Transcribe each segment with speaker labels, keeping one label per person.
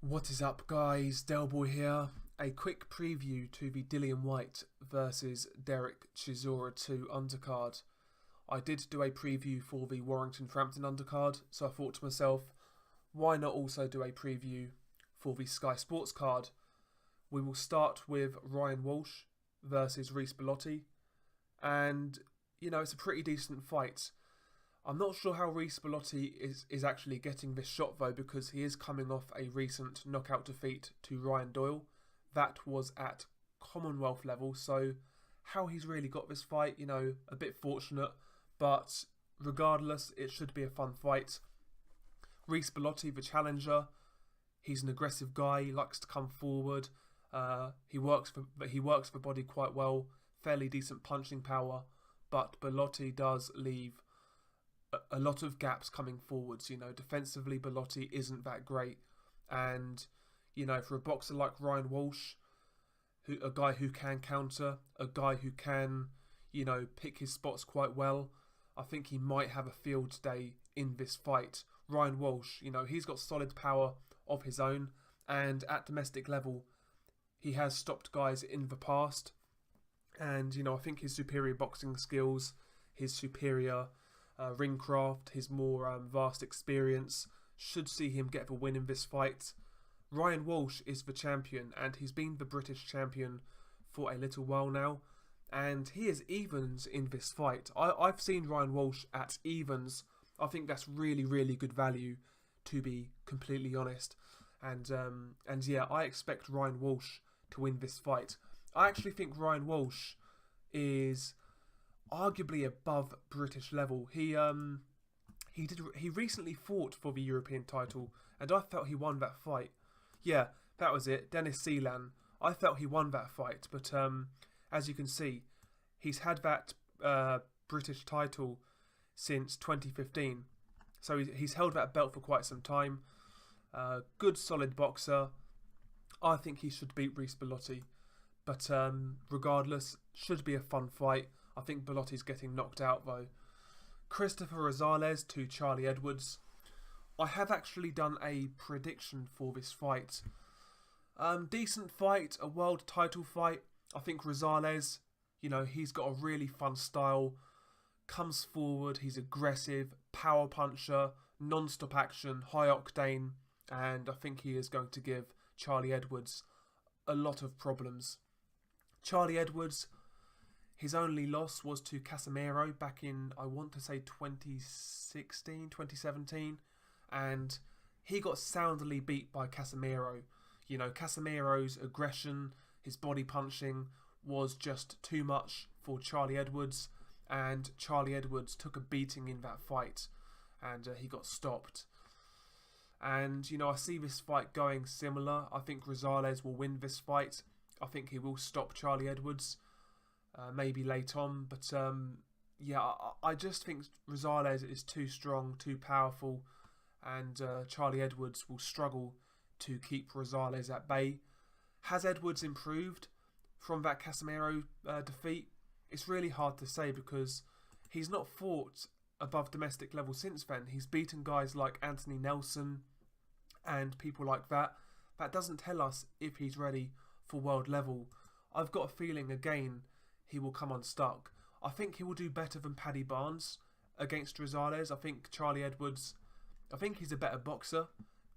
Speaker 1: What is up, guys? Delboy here. A quick preview to the Dillian Whyte versus Dereck Chisora 2 Undercard. I did do a preview for the Warrington-Frampton Undercard, so I thought to myself, why not also do a preview for the Sky Sports card? We will start with Ryan Walsh versus Reece Bellotti, and it's a pretty decent fight. I'm not sure how Reece Bellotti is actually getting this shot though, because he is coming off a recent knockout defeat to Ryan Doyle. That was at Commonwealth level, so how he's really got this fight, a bit fortunate, but regardless, it should be a fun fight. Reece Bellotti, the challenger, he's an aggressive guy, he likes to come forward, he works the body quite well, fairly decent punching power, but Bellotti does leave a lot of gaps coming forwards. Defensively, Bellotti isn't that great, and for a boxer like Ryan Walsh, a guy who can counter, a guy who can pick his spots quite well, I think he might have a field day in this fight. Ryan Walsh, he's got solid power of his own, and at domestic level he has stopped guys in the past, and I think his superior boxing skills, his superior ring craft, his more vast experience should see him get the win in this fight. Ryan Walsh is the champion, and he's been the British champion for a little while now, and he is evens in this fight. I've seen Ryan Walsh at evens. I think that's really, really good value, to be completely honest, and yeah, I expect Ryan Walsh to win this fight. I actually think Ryan Walsh is arguably above British level. He recently fought for the European title, and I felt he won that fight. Yeah, that was it. Dennis Seelan. I felt he won that fight, but as you can see, he's had that British title since 2015, so he's held that belt for quite some time. Good, solid boxer. I think he should beat Reece Bellotti, but regardless, should be a fun fight. I think Bellotti's getting knocked out though. Christopher Rosales to Charlie Edwards. I have actually done a prediction for this fight. Decent fight, a world title fight. I think Rosales, he's got a really fun style. Comes forward, he's aggressive, power puncher, non-stop action, high octane. And I think he is going to give Charlie Edwards a lot of problems. Charlie Edwards, his only loss was to Casemiro back in, I want to say 2016, 2017. And he got soundly beat by Casemiro. Casemiro's aggression, his body punching was just too much for Charlie Edwards. And Charlie Edwards took a beating in that fight. And he got stopped. And, I see this fight going similar. I think Rosales will win this fight. I think he will stop Charlie Edwards. Maybe late on, but yeah, I just think Rosales is too strong, too powerful, and Charlie Edwards will struggle to keep Rosales at bay. Has Edwards improved from that Casemiro defeat? It's really hard to say, because he's not fought above domestic level since then. He's beaten guys like Anthony Nelson and people like that. That doesn't tell us if he's ready for world level. I've got a feeling again he will come unstuck. I think he will do better than Paddy Barnes against Rosales. I think Charlie Edwards, I think he's a better boxer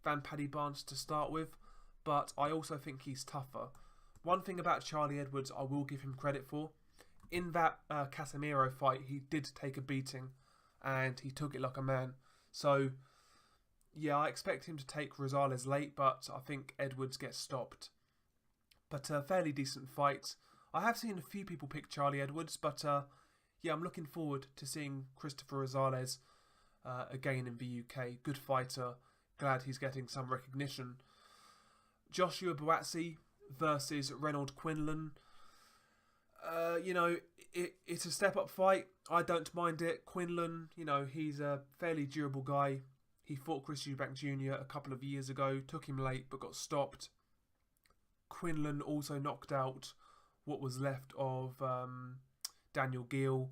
Speaker 1: than Paddy Barnes to start with, but I also think he's tougher. One thing about Charlie Edwards I will give him credit for, in that Casemiro fight he did take a beating, and he took it like a man. So yeah, I expect him to take Rosales late, but I think Edwards gets stopped. But a fairly decent fight. I have seen a few people pick Charlie Edwards, but yeah, I'm looking forward to seeing Christopher Rosales again in the UK. Good fighter. Glad he's getting some recognition. Joshua Buatsi versus Reynold Quinlan. It's a step-up fight. I don't mind it. Quinlan, he's a fairly durable guy. He fought Chris Eubank Jr. a couple of years ago. Took him late, but got stopped. Quinlan also knocked out what was left of Daniel Gill.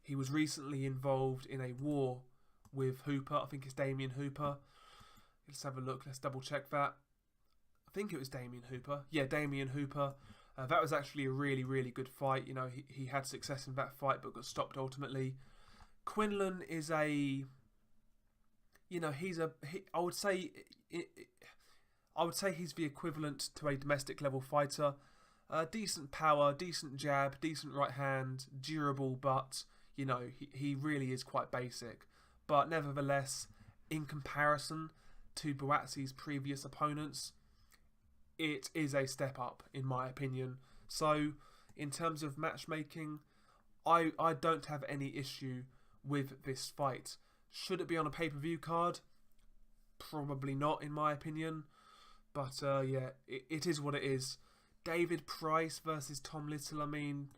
Speaker 1: He was recently involved in a war with Hooper. I think it's Damien Hooper. Let's have a look. Let's double check that. think it was Damien Hooper. Yeah, Damien Hooper. That was actually a really, really good fight. You know, he had success in that fight, but got stopped ultimately. Quinlan is a, you know, I would say he's the equivalent to a domestic level fighter. Decent power, decent jab, decent right hand, durable, but you know, he really is quite basic. But nevertheless, in comparison to Buatsi's previous opponents, it is a step up in my opinion. So in terms of matchmaking, I don't have any issue with this fight. Should it be on a pay-per-view card? Probably not in my opinion. But yeah, it is what it is. David Price versus Tom Little, I mean,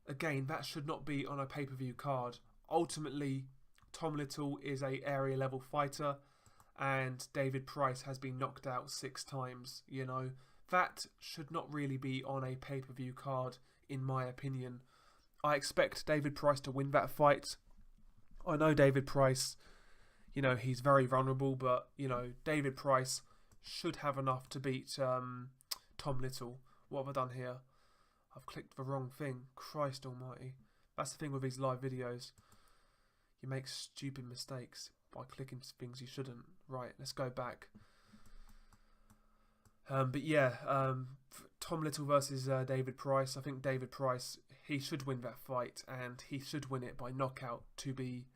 Speaker 1: again, that should not be on a pay-per-view card. Ultimately, Tom Little is a area level fighter, and David Price has been knocked out 6 times, you know. That should not really be on a pay-per-view card, in my opinion. I expect David Price to win that fight. I know David Price, you know, he's very vulnerable, but, you know, David Price should have enough to beat Tom Little. What have I done here? I've clicked the wrong thing. Christ almighty. That's the thing with these live videos. You make stupid mistakes by clicking things you shouldn't. Right, let's go back. But yeah, Tom Little versus David Price. I think David Price, he should win that fight, and he should win it by knockout, to be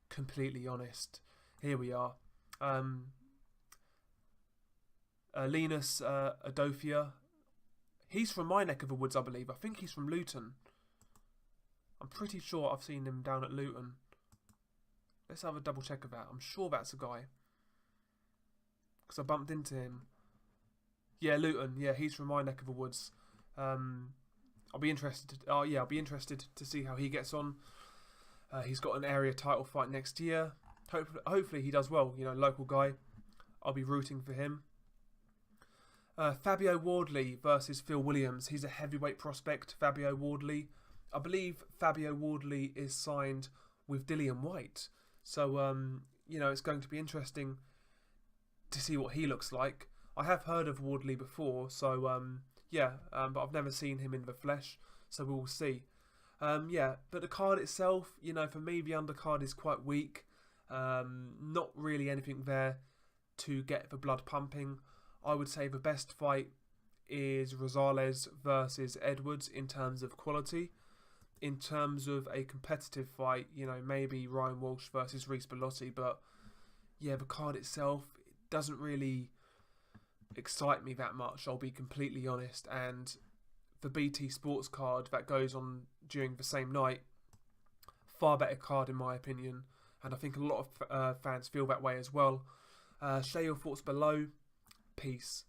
Speaker 1: completely honest. Here we are. Linus Adofia. He's from my neck of the woods, I believe. I think he's from Luton. I'm pretty sure I've seen him down at Luton. Let's have a double check of that. I'm sure that's a guy, because I bumped into him. Yeah, Luton. Yeah, he's from my neck of the woods. I'll be interested. I'll be interested to see how he gets on. He's got an area title fight next year. Hopefully he does well. You know, local guy. I'll be rooting for him. Fabio Wardley versus Phil Williams. He's a heavyweight prospect, Fabio Wardley. I believe Fabio Wardley is signed with Dillian Whyte. So, you know, it's going to be interesting to see what he looks like. I have heard of Wardley before, so, yeah, but I've never seen him in the flesh, so we'll see. Yeah, but the card itself, you know, for me, the undercard is quite weak. Not really anything there to get the blood pumping. I would say the best fight is Rosales versus Edwards in terms of quality. In terms of a competitive fight, you know, maybe Ryan Walsh versus Reece Bellotti, but yeah, the card itself doesn't really excite me that much, I'll be completely honest. And the BT Sports card that goes on during the same night, far better card in my opinion, and I think a lot of fans feel that way as well. Share your thoughts below. Peace.